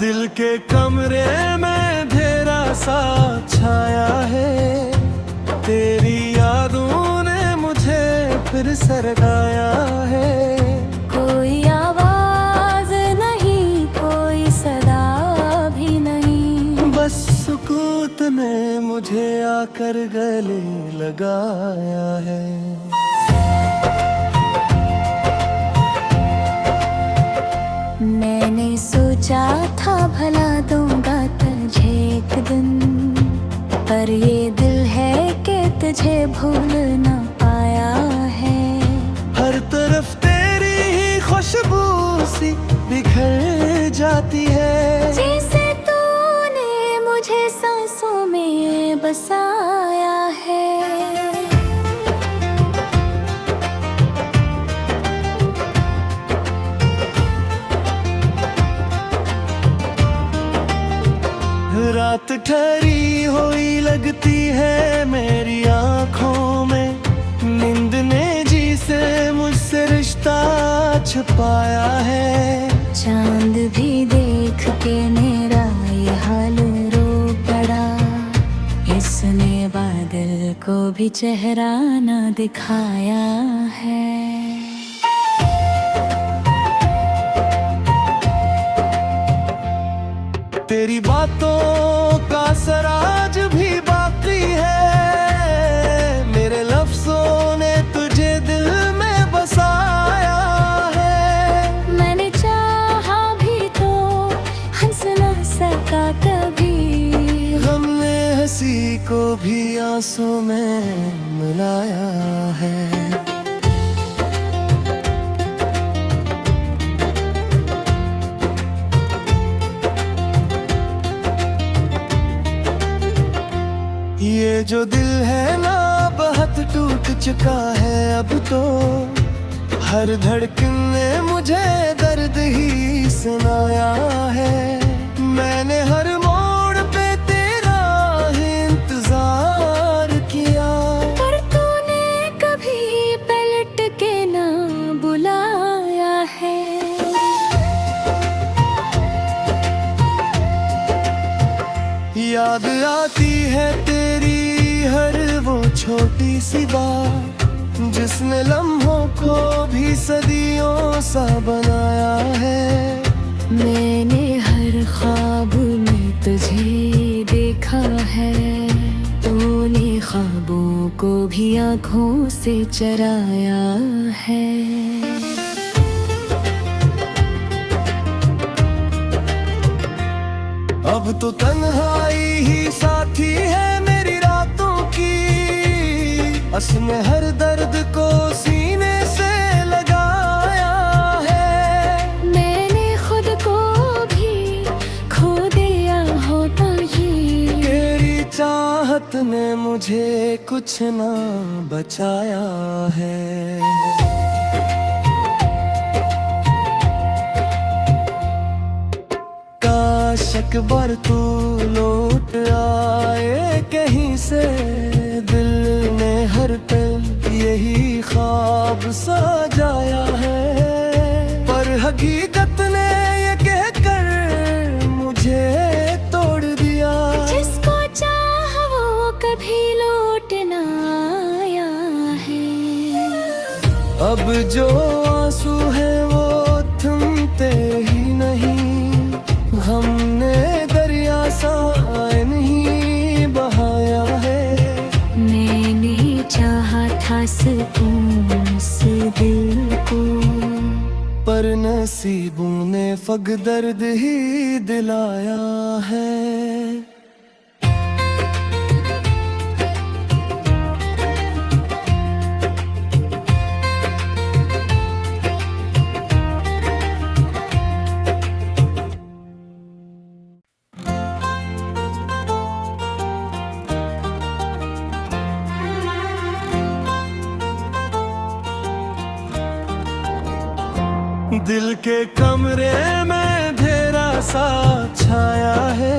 दिल के कमरे में अंधेरा सा छाया है। तेरी यादों ने मुझे फिर सरगाया है। कोई आवाज नहीं, कोई सदा भी नहीं, बस सुकूत ने मुझे आकर गले लगाया है। मैंने सोचा था भला दूंगा तुझे एक दिन, पर ये दिल है कि तुझे भूल ना पाया है। हर तरफ तेरी ही खुशबू सी बिखर जाती है। जैसे तूने मुझे सांसों में बसाया है। रात ठहरी हुई लगती है मेरी आँखों में। नींद ने जी से मुझसे रिश्ता छुपाया है। चांद भी देख के मेरा ये हाल रो पड़ा। इसने बादल को भी चेहरा न दिखाया है। तेरी बातों का असर आज भी बाकी है। मेरे लफ्जों ने तुझे दिल में बसाया है। मैंने चाहा भी तो हंस ना सका कभी। गम ने हंसी को भी आंसू में मिलाया है। ये जो दिल है ना बहुत टूट चुका है अब तो। हर धड़कन ने मुझे दर्द ही सुनाया है। मैंने हर मोड़ पे तेरा ही इंतजार किया, पर तूने कभी पलट के ना बुलाया है। याद आती है तेरी हर वो छोटी सी बात, जिसने लम्हों को भी सदियों सा बनाया है। मैंने हर ख्वाब में तुझे देखा है। तूने ख्वाबों को भी आँखों से चराया है। अब तो तन्हाई ही साथी है मेरी रातों की। असमें हर दर्द को सीने से लगाया है। मैंने खुद को भी खो दिया होता ही। तेरी चाहत ने मुझे कुछ ना बचाया है। एक बार तू लौट आए कहीं से। दिल ने हर पल यही ख्वाब सजाया है, पर हकीकत ने ये कहकर मुझे तोड़ दिया। जिसको चाह वो कभी लौट ना आया है। अब जो आंसू है वो थमते ही नहीं। हमने दरिया सा नहीं बहाया है। मैंने चाहा था सुकून इस दिल को, पर नसीबों ने फग दर्द ही दिलाया है। दिल के कमरे में अंधेरा सा छाया है।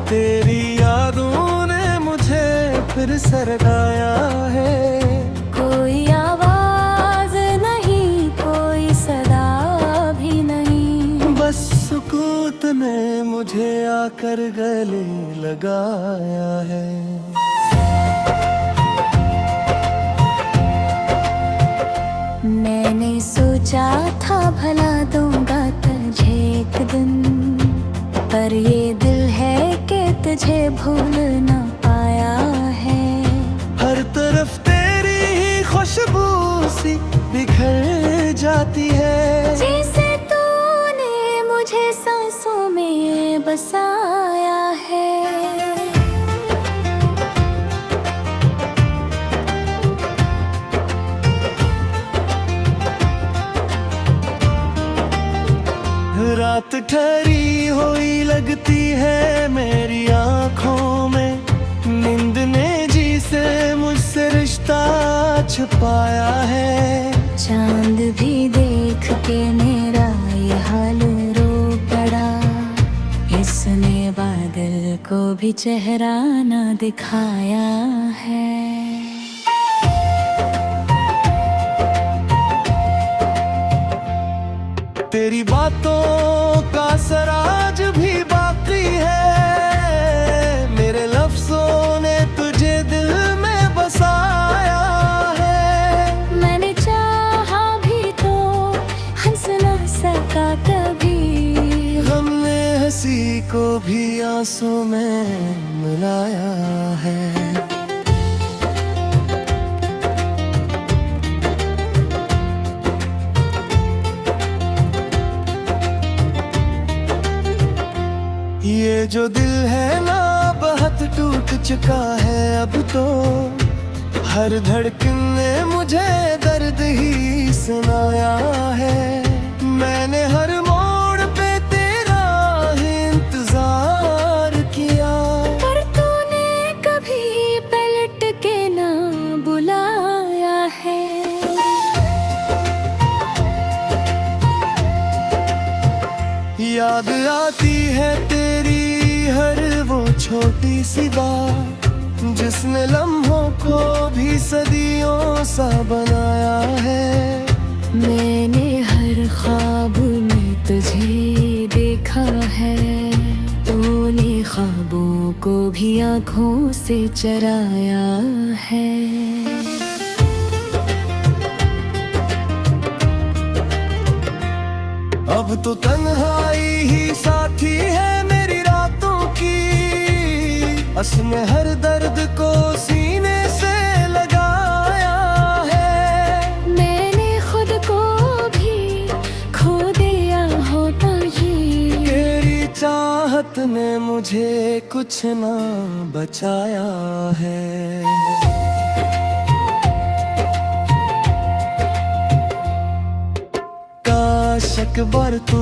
तेरी यादों ने मुझे फिर सरगाया है। कोई आवाज नहीं, कोई सदा भी नहीं, बस सुकूत ने आकर गले लगाया है। मैंने सोचा था भला दूंगा तुझे एक दिन, पर ये दिल है कि तुझे भूल ना पाया है। हर तरफ तेरी ही खुशबू सी बिखर जाती है, जैसे तूने मुझे सांसों में बसाया है। रात ठहरी हुई लगती है मेरी आँखों में, नींद ने जी से मुझसे रिश्ता छुपाया है। चांद भी देख के मेरा ये हाल रो पड़ा, इसने बादल को भी चेहरा ना दिखाया है। तेरी बातों का असर आज भी बाकी है, मेरे लफ्जों ने तुझे दिल में बसाया है। मैंने चाहा भी तो हंस ना सका कभी, गम ने हंसी को भी आंसू में मिलाया है। ये जो दिल है ना बहुत टूट चुका है अब तो, हर धड़कन ने मुझे दर्द ही सुनाया है। मैंने हर मोड़ पे तेरा ही इंतजार किया, पर तूने कभी पलट के ना बुलाया है। याद आती है तेरी हर वो छोटी सी बात, जिसने लम्हों को भी सदियों सा बनाया है। मैंने हर ख्वाब में तुझे देखा है, तूने ख्वाबों को भी आँखों से चराया है। अब तो तन्हाई ही साथी है मेरी रातों की, असमें हर दर्द को सीने से लगाया है। मैंने खुद को भी खो दिया होता ही, तेरी चाहत ने मुझे कुछ ना बचाया है। एक बार तू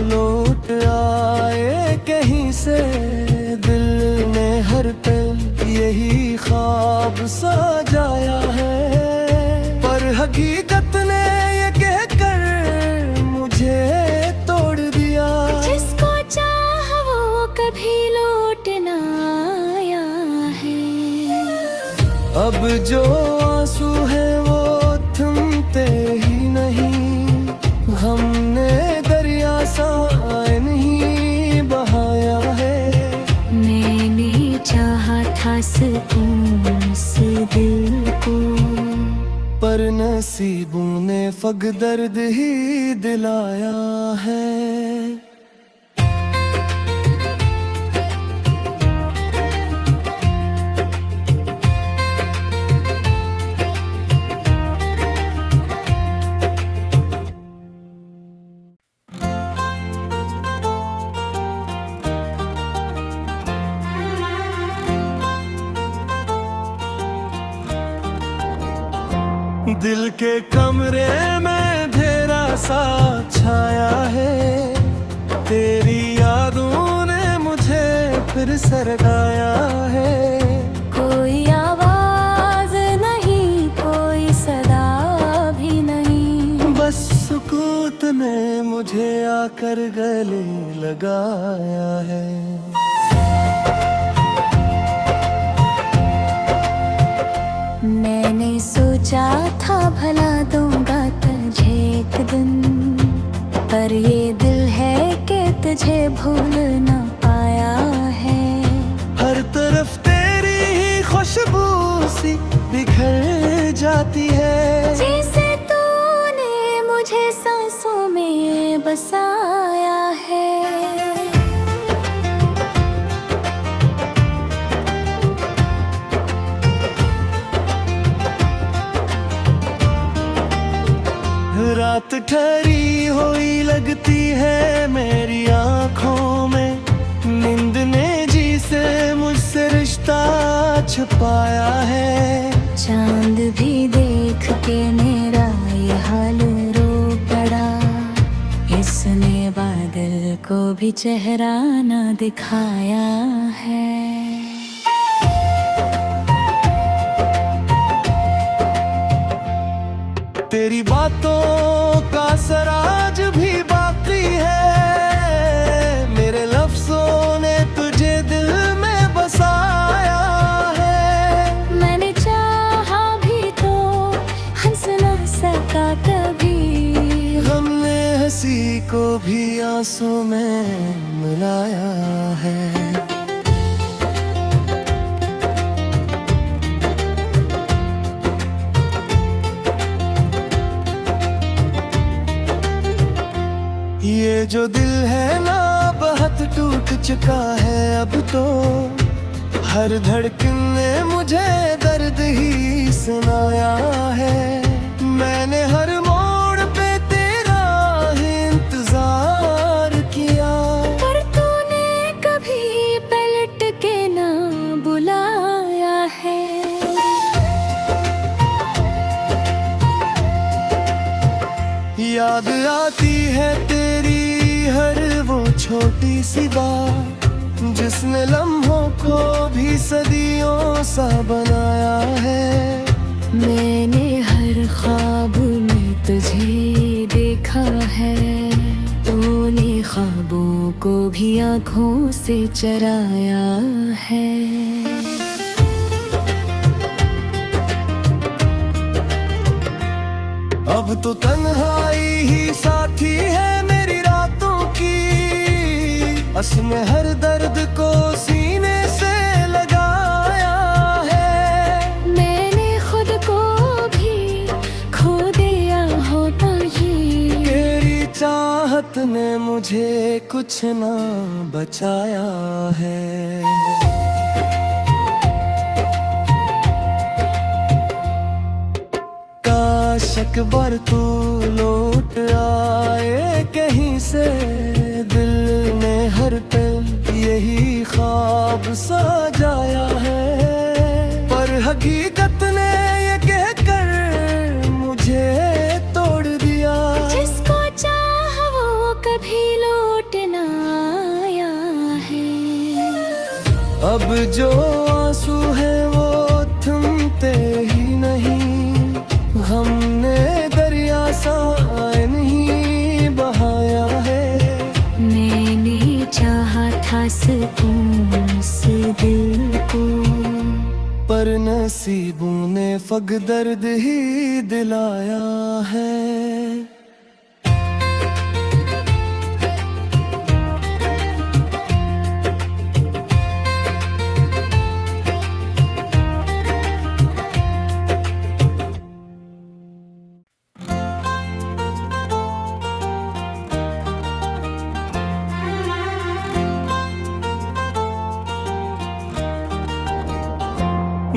लौट आए कहीं से, दिल ने हर पल यही ख्वाब सजाया है। पर हकीकत ने ये कहकर मुझे तोड़ दिया, जिसको चाह वो कभी लौट ना आया है। अब जो आंसू है वो थमते ही नहीं, हमने दरिया सा नहीं बहाया है। मैंने चाहा था सुकून इस दिल को, पर नसीबों ने फग दर्द ही दिलाया है। दिल के कमरे में अंधेरा सा छाया है, तेरी यादों ने मुझे फिर सरगाया है। कोई आवाज नहीं, कोई सदा भी नहीं, बस सुकूत ने मुझे आकर गले लगाया है। मैंने सोचा था भला दूंगा तुझे एक दिन, पर ये दिल है कि तुझे भूल ना पाया सी बिखर जाती है। जैसे तूने मुझे सांसों में बसाया है। रात ठहरी हुई लगती है मेरी आँखों में, नींद ने जी से मुझसे रिश्ता छुपाया है। चांद भी देख के मेरा ये हाल रो पड़ा, इसने बादल को भी चेहरा न दिखाया है। तेरी बातों का असर आज भी बाकी है, मेरे लफ्जों ने तुझे दिल में बसाया है। मैंने चाहा भी तो हंस न सका कभी, गम ने हंसी को भी आंसू में मिलाया है। ये जो दिल है ना बहुत टूट चुका है अब तो, हर धड़कन ने मुझे दर्द ही सुनाया है। मैंने हर मोड़ पे तेरा ही इंतजार किया, पर तूने कभी पलट के ना बुलाया है। याद आती है तेरी हर वो छोटी सी बात, जिसने लम्हों को भी सदियों सा बनाया है। मैंने हर ख्वाब में तुझे देखा है, तूने ख्वाबों को भी आँखों से चराया है। अब तो तन्हाई ही साथी है मेरी रातों की, असम हर दर्द को सीने से लगाया है। मैंने खुद को भी खो दिया होता ही, तेरी चाहत ने मुझे कुछ ना बचाया है। एक बार तू लौट आए कहीं से, दिल ने हर पल यही ख्वाब सजाया है। पर हकीकत ने ये कहकर मुझे तोड़ दिया, जिसको चाह वो कभी लौट ना आया है। अब जो आंसू है वो थमते ही नहीं, हमने दरिया सा नहीं बहाया है। मैंने चाहा था सुकून इस दिल को, पर नसीबों ने फग दर्द ही दिलाया है।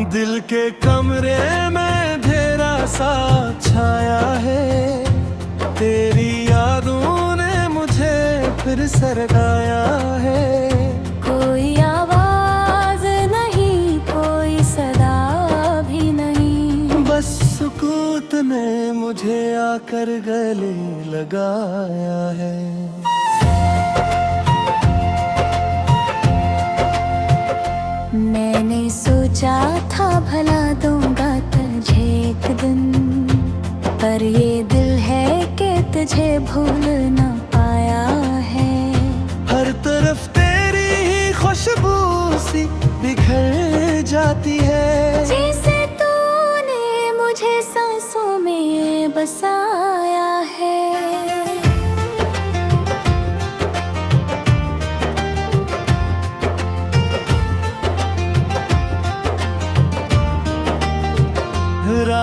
दिल के कमरे में अंधेरा सा छाया है, तेरी यादों ने मुझे फिर सरकाया है। कोई आवाज नहीं, कोई सदा भी नहीं, बस सुकूत ने मुझे आकर गले लगाया है। मैंने सोचा था भला दूंगा तुझे एक दिन, पर ये दिल है कि तुझे भूल ना पाया है। हर तरफ तेरी ही खुशबू सी बिखर जाती है। जैसे तूने मुझे सांसों में बसाया है।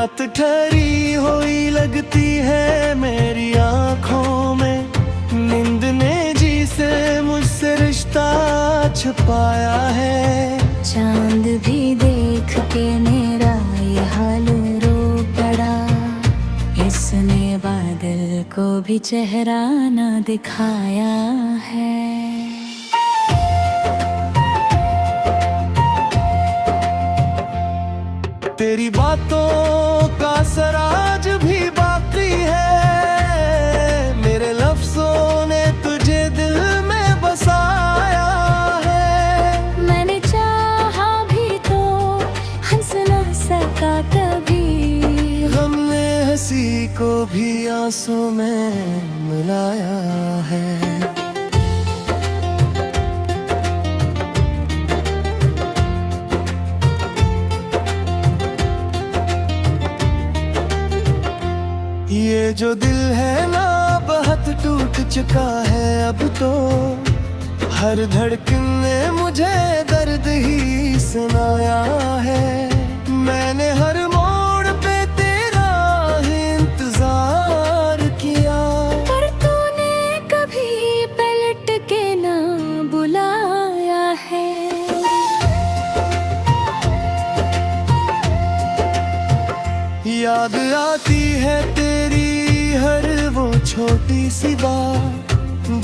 रात ठहरी हुई लगती है मेरी आंखों में, नींद ने जी से मुझसे रिश्ता छुपाया है। चांद भी देख के मेरा ये हाल रो पड़ा, इसने बादल को भी चेहरा न दिखाया है। तेरी बातों का असर आज भी बाकी है, मेरे लफ्जों ने तुझे दिल में बसाया है। मैंने चाहा भी तो हंस न सका कभी, गम ने हंसी को भी आंसू में मिलाया है। ये जो दिल है ना बहुत टूट चुका है अब तो, हर धड़कन ने मुझे दर्द ही सुनाया है। मैंने हर मोड़ पे तेरा ही इंतजार किया, पर तूने कभी पलट के ना बुलाया है। याद आती है तेरी हर वो छोटी सी बात,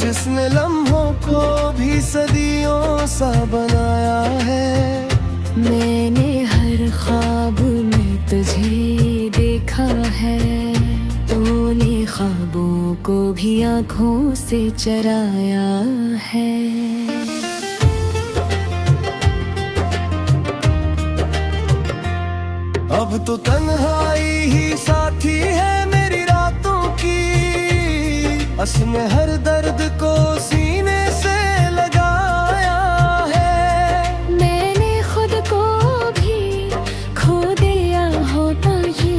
जिसने लम्हों को भी सदियों सा बनाया है। मैंने हर ख्वाब में तुझे देखा है, तूने ख्वाबों को भी आँखों से चराया है। अब तो तन्हाई ही साथी है मेरी रातों की, असमें हर दर्द को सीने से लगाया है। मैंने खुद को भी खो दिया होता ही,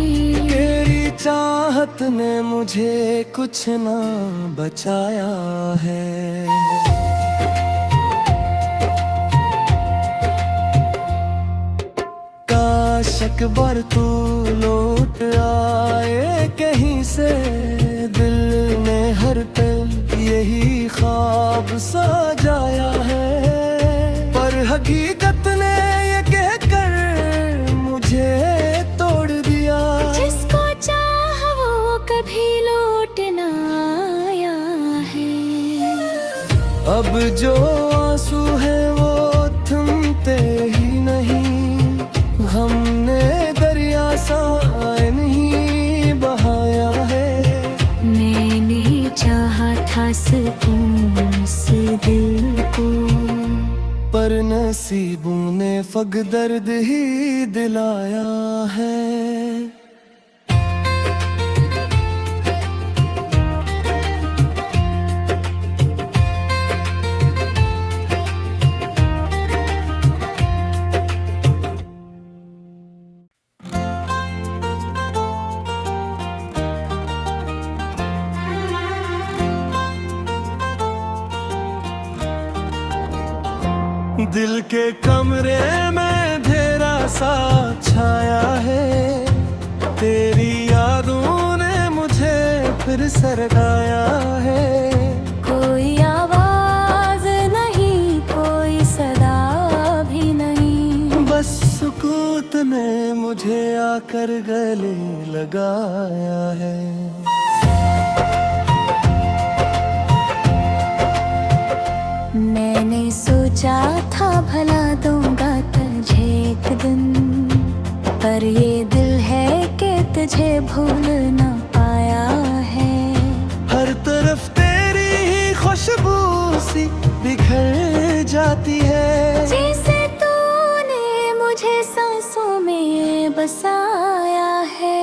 तेरी चाहत ने मुझे कुछ ना बचाया है। शक बर तू लौट आए कहीं से, दिल ने हर पल यही ख्वाब सजाया है। पर हकीकत ने ये कहकर मुझे तोड़ दिया, जिसको चाह वो कभी लौट ना आया है। अब जो आंसू है वो थमते ही नहीं, हमने दरिया सा नहीं बहाया है। मैंने चाहा था सुकून इस दिल को, पर नसीबों ने फग दर्द ही दिलाया है। दिल के कमरे में अंधेरा सा छाया है, तेरी यादों ने मुझे फिर सरकाया है। कोई आवाज नहीं, कोई सदा भी नहीं, बस सुकूत ने मुझे आकर गले लगाया है। मैंने सोचा था भला दूंगा तुझे एक दिन, पर ये दिल है कि तुझे भूल ना पाया है। हर तरफ तेरी ही खुशबू सी बिखर जाती है, जैसे तूने मुझे सांसों में बसाया है।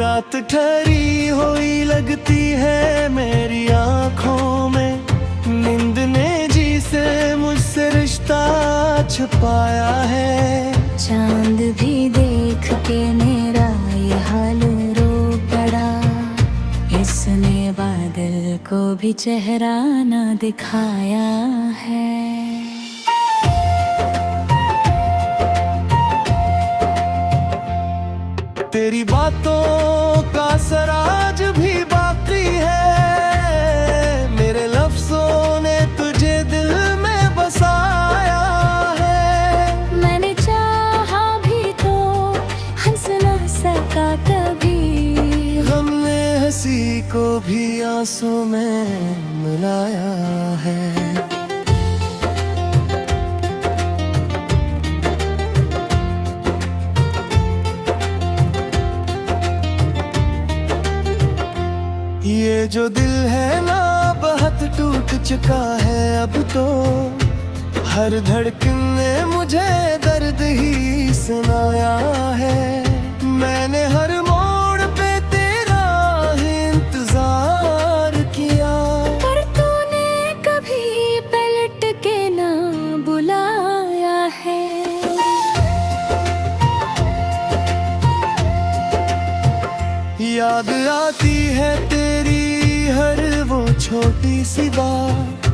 रात ठहरी हुई लगती है मेरी आंखों में, नींद ने जी से मुझसे रिश्ता छुपाया है। चांद भी देख के मेरा ये हाल रो पड़ा, इसने बादल भी चेहरा ना दिखाया है। तेरी बातों का असर आज भी बाकी है, मेरे लफ्जों ने तुझे दिल में बसाया है। मैंने चाहा भी तो हंस ना सका कभी, गम ने हंसी को भी आंसू में मिलाया है। ये जो दिल है ना बहुत टूट चुका है अब तो, हर धड़कन ने मुझे दर्द ही सुनाया है। मैंने हर मोड़ पे तेरा ही इंतजार किया, पर तूने कभी पलट के ना बुलाया है। याद आती है तेरी हर वो छोटी सी बात,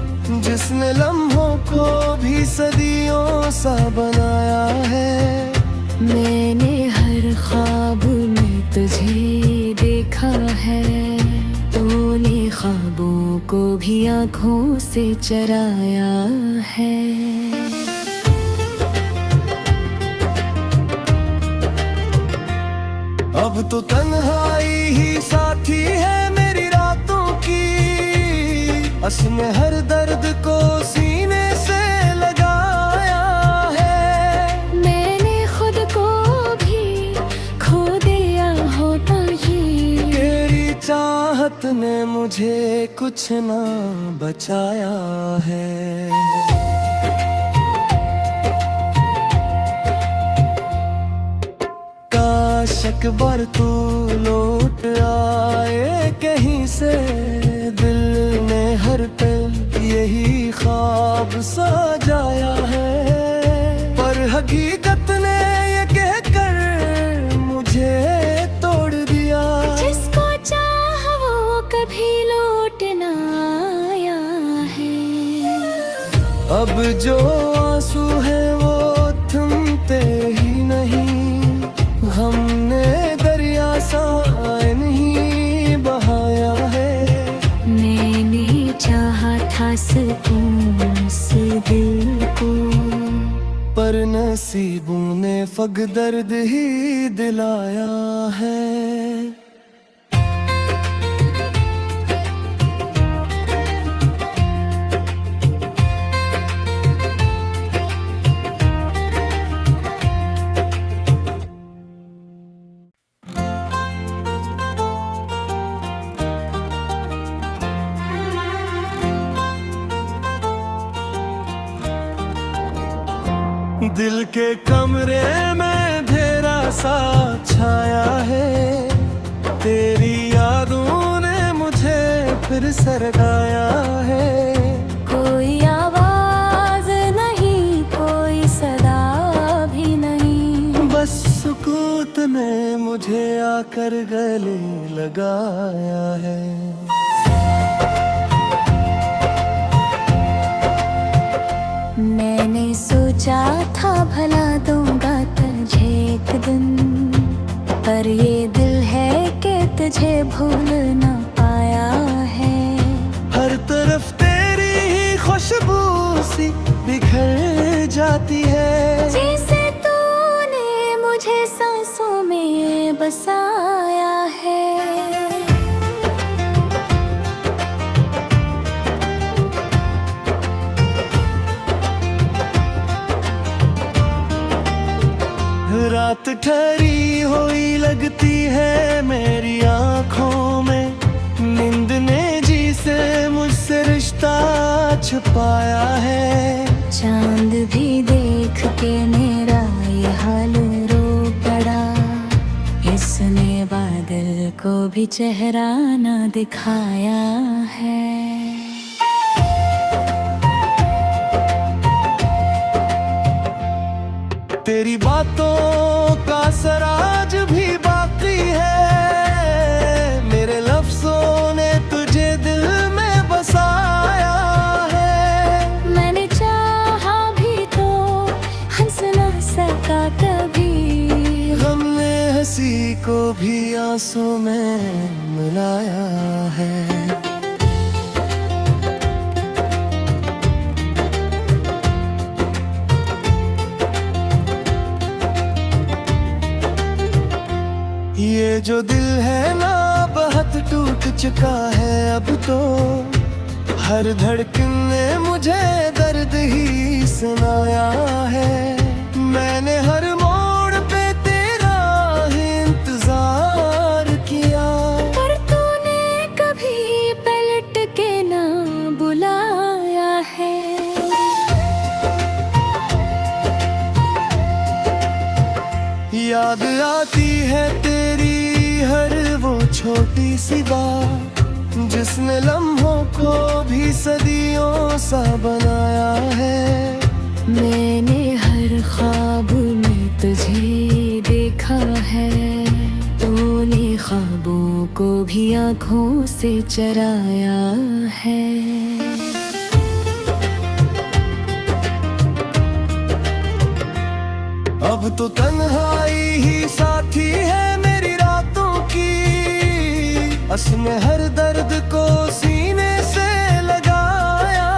जिसने लम्हों को भी सदियों सा बनाया है। मैंने हर ख्वाब में तुझे देखा है, तूने ख्वाबों को भी आँखों से चराया है। अब तो तन्हाई ही साथी है मेरी रातों की, असम हर दर्द को सीने से लगाया है। मैंने खुद को भी खो दिया होता ही, तेरी चाहत ने मुझे कुछ ना बचाया है। एक बार तू लौट आए कहीं से, दिल ने हर पल यही ख्वाब सजाया है। पर हकीकत ने ये कहकर मुझे तोड़ दिया, जिसको चाह वो कभी लौट ना आया है। अब जो आंसू है वो थमते ही नहीं, हमने दरिया सा नहीं बहाया है। मैंने चाहा था सुकून इस दिल को, पर नसीबों ने फग दर्द ही दिलाया है। दिल के कमरे में अंधेरा सा छाया है, तेरी यादों ने मुझे फिर सरकाया है। कोई आवाज नहीं, कोई सदा भी नहीं, बस सुकूत ने मुझे आकर गले लगाया है। मैंने सोचा था भला दूंगा तुझे एक दिन, पर ये दिल है कि तुझे भूल ना पाया है। हर तरफ तेरी ही खुशबू सी बिखर जाती है, जैसे तूने मुझे सांसों में बसाया है। रात ठहरी हुई लगती है मेरी आँखों में, नींद ने जी से मुझसे रिश्ता छुपाया है। चांद भी देख के मेरा ये हाल रो पड़ा, इसने बादल को भी चेहरा ना दिखाया है। तेरी बातों का असर आज भी बाकी है, मेरे लफ्जों ने तुझे दिल में बस को भी आंसू में मिलाया है। ये जो दिल है ना बहुत टूट चुका है अब तो, हर धड़कन ने मुझे दर्द ही सुनाया है। मैंने हर मोड़ पे तेरा ही इंतजार किया, पर तूने कभी पलट के ना बुलाया है। याद आती है तेरी हर वो छोटी सी बात, जिसने लम्हों को भी सदियों सा बनाया है। मैंने हर ख्वाब में तुझे देखा है, तूने ख्वाबों को भी आँखों से चराया है। अब तो तन्हाई ही साथी है मेरी रातों की, असम हर दर्द को सीने से लगाया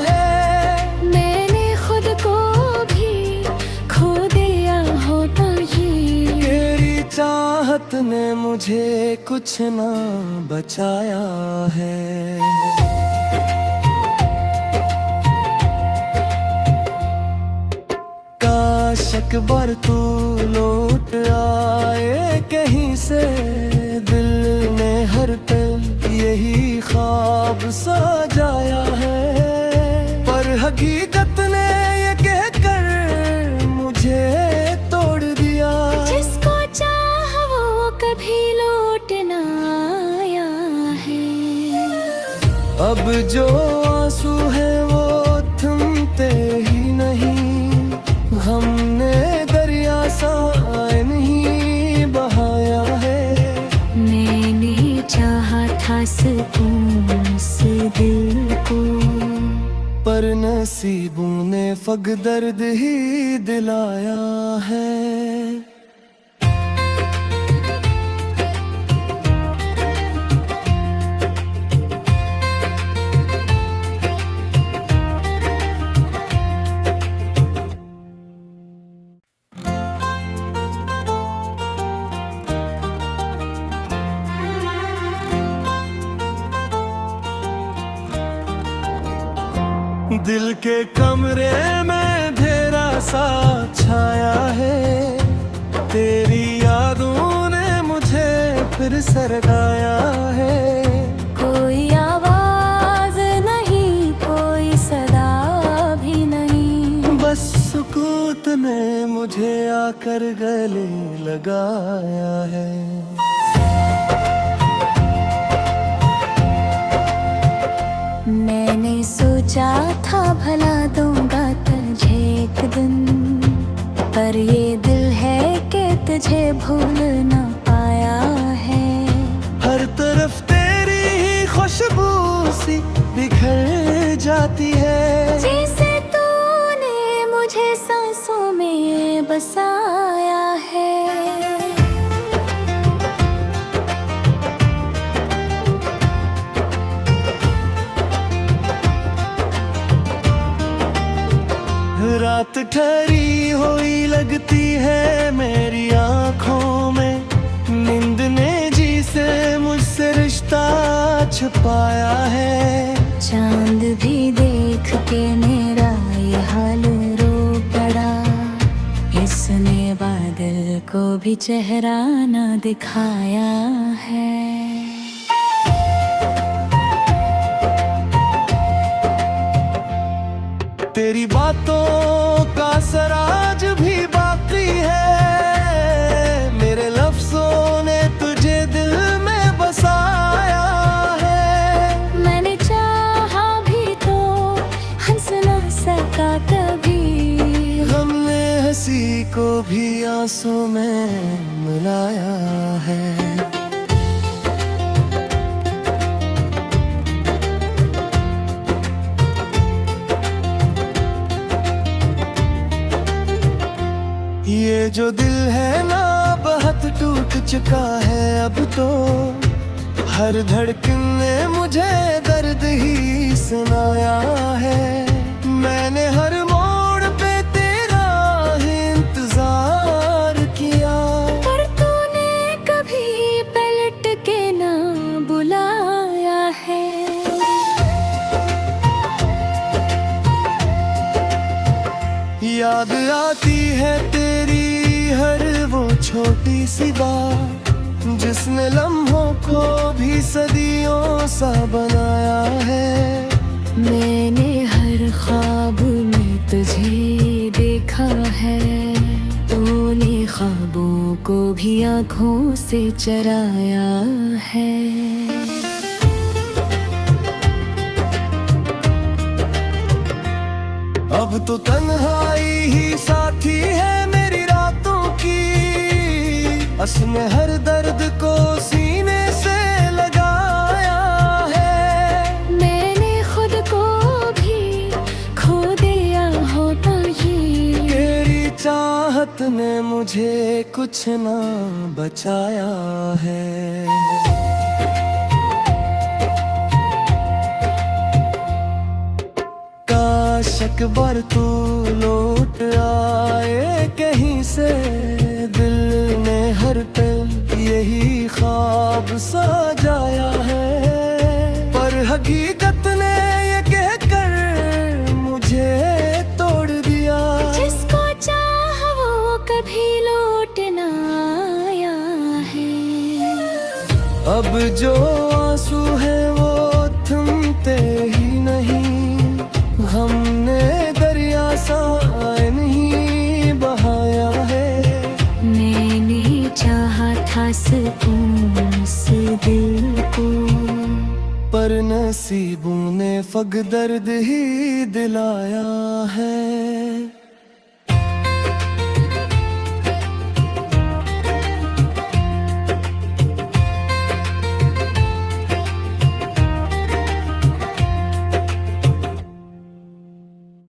है। मैंने खुद को भी खो दिया होता ही, तेरी चाहत ने मुझे कुछ ना बचाया है। एक बार तू लौट आए कहीं से, दिल ने हर पल यही ख्वाब सजाया है। पर हकीकत ने ये कहकर मुझे तोड़ दिया, जिसको चाह वो कभी लौट ना आया है। अब जो आंसू है वो थमते ही नहीं, हमने दरिया सा नहीं बहाया है। मैंने चाहा था सुकून से दिल को, पर नसीबों ने फग दर्द ही दिलाया है। दिल के कमरे में अंधेरा सा छाया है, तेरी यादों ने मुझे फिर सरगाया है। कोई आवाज नहीं, कोई सदा भी नहीं, बस सुकूत ने मुझे आकर गले लगाया है। मैंने सोचा था भला दूंगा तुझे एक दिन, पर ये दिल है कि तुझे भूल ना पाया है। हर तरफ तेरी ही खुशबू सी बिखर जाती है, जैसे तूने मुझे सांसों में बसाया है। रात ठहरी हुई लगती है मेरी आँखों में, नींद ने जी से मुझसे रिश्ता छुपाया है। चांद भी देख के मेरा ये हाल रो पड़ा, इसने बादल को भी चेहरा ना दिखाया है। तेरी बातों का असर आज भी बाकी है, मेरे लफ्जों ने तुझे दिल में बसाया है। मैंने चाहा भी तो हंस ना सका कभी, हमने हंसी को भी आंसू में मिलाया है। ये जो दिल है ना बहुत टूट चुका है अब तो। हर धड़कन ने मुझे दर्द ही सुनाया है। मैंने हर मोड़ पे तेरा इंतजार किया, पर तूने कभी पलट के ना बुलाया है। याद आती है तेरी हर वो छोटी सी बात, जिसने लम्हों को भी सदियों सा बनाया है। मैंने हर ख्वाब में तुझे देखा है, तूने ख्वाबों को भी आँखों से चराया है। अब तो तन्हाई ही साथी है मेरी रातों की, असम हर दर्द को सीने से लगाया है। मैंने खुद को भी खो दिया होता ही, तेरी चाहत ने मुझे कुछ ना बचाया है। काश बार तू लौट आए कहीं से, दिल ने हर पल यही ख्वाब सजाया है। पर हकीकत ने ये कहकर मुझे तोड़ दिया, जिसको चाह वो कभी लौट ना आया है। अब जो आंसू है वो थमते ही नहीं, हमने दरिया सा नहीं बहाया है। मैंने चाहा था सुकून से दिल को, पर नसीबों ने फग दर्द ही दिलाया है।